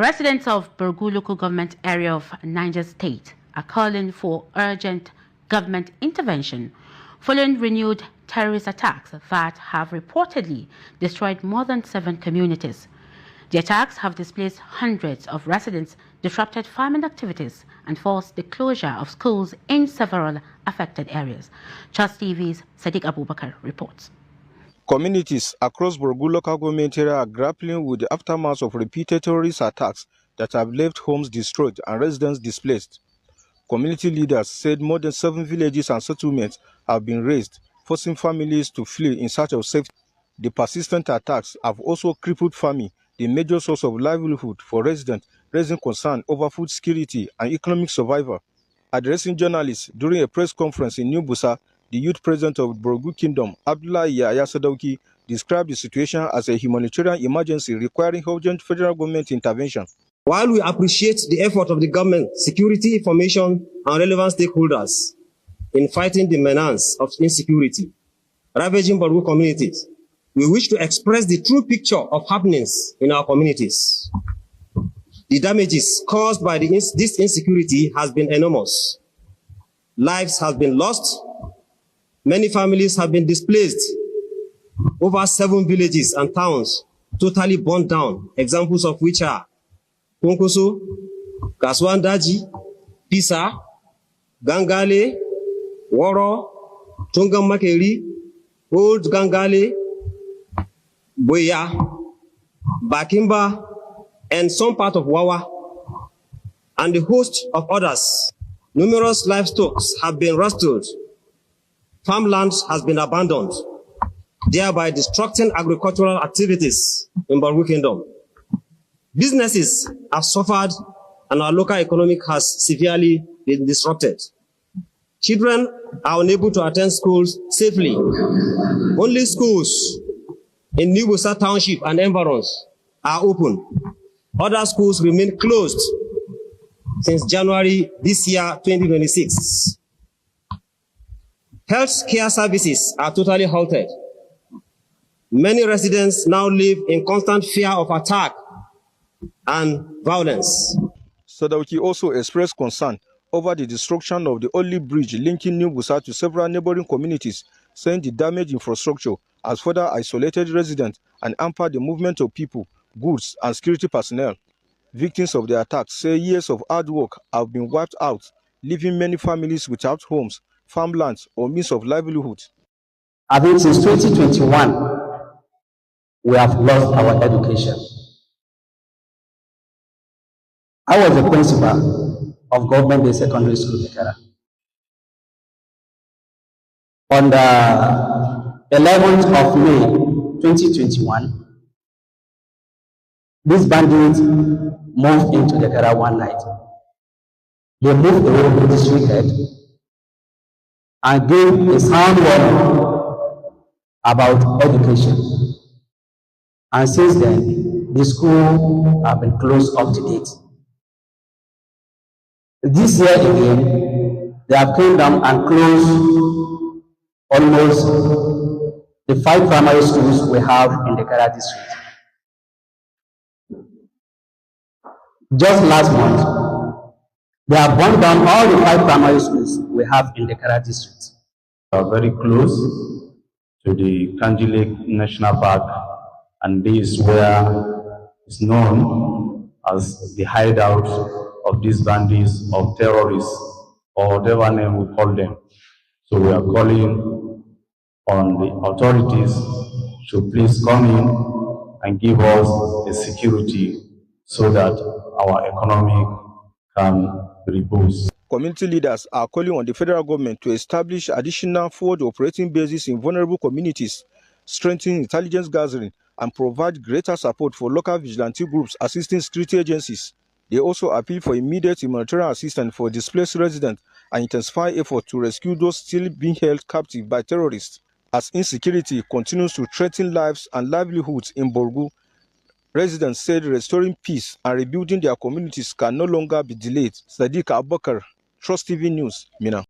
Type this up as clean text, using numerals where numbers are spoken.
Residents of Borgu local government area of Niger State are calling for urgent government intervention following renewed terrorist attacks that have reportedly destroyed more than 7 communities. The attacks have displaced hundreds of residents, disrupted farming activities, and forced the closure of schools in several affected areas. Trust TV's Sadiq Abubakar reports. Communities across Borgu local government area are grappling with the aftermath of repeated terrorist attacks that have left homes destroyed and residents displaced. Community leaders said more than 7 villages and settlements have been razed, forcing families to flee in search of safety. The persistent attacks have also crippled farming, the major source of livelihood for residents, raising concern over food security and economic survival. Addressing journalists during a press conference in New Busa, the youth president of Borgu Kingdom, Abdullahi Yahya Sadauki, described the situation as a humanitarian emergency requiring urgent federal government intervention. While we appreciate the effort of the government, security information, and relevant stakeholders in fighting the menace of insecurity ravaging Borgu communities, we wish to express the true picture of happenings in our communities. The damages caused by this insecurity has been enormous. Lives have been lost. Many families have been displaced. Over 7 villages and towns totally burned down, examples of which are Konkoso, Kaswandaji, Pisa, Gangale, Woro, Tungamakeri, Old Gangale, Boya, Bakimba, and some part of Wawa, and a host of others. Numerous livestock have been restored. Farmland has been abandoned, thereby destructing agricultural activities in Borgu Kingdom. Businesses have suffered and our local economy has severely been disrupted. Children are unable to attend schools safely. Only schools in New Busa Township and environs are open. Other schools remain closed since January this year, 2026. Health care services are totally halted. Many residents now live in constant fear of attack and violence. Sadauki also expressed concern over the destruction of the only bridge linking New Busa to several neighboring communities, saying the damaged infrastructure has further isolated residents and hampered the movement of people, goods, and security personnel. Victims of the attacks say years of hard work have been wiped out, leaving many families without homes, farmlands, or means of livelihood. I think since 2021, we have lost our education. I was the principal of Government Day Secondary School, Terr. On the 11th of May, 2021, these bandits moved into the Terr one night. They moved away from the district head and gave a sound warning about education. And since then, the school have been closed up to date. This year again, they have come down and closed almost the 5 primary schools we have in the Terr district. Just last month, they have burned down all the 5 primary schools we have in the Terr district. We are very close to the Kanji Lake National Park, and this is where it's known as the hideout of these bandits of terrorists, or whatever name we call them. So we are calling on the authorities to please come in and give us the security so that our economy can reboost. Community leaders are calling on the federal government to establish additional forward operating bases in vulnerable communities, strengthen intelligence gathering, and provide greater support for local vigilante groups assisting security agencies. They also appeal for immediate humanitarian assistance for displaced residents and intensify efforts to rescue those still being held captive by terrorists. As insecurity continues to threaten lives and livelihoods in Borgu, residents said restoring peace and rebuilding their communities can no longer be delayed. Sadiq Abubakar, Trust TV News, Mina.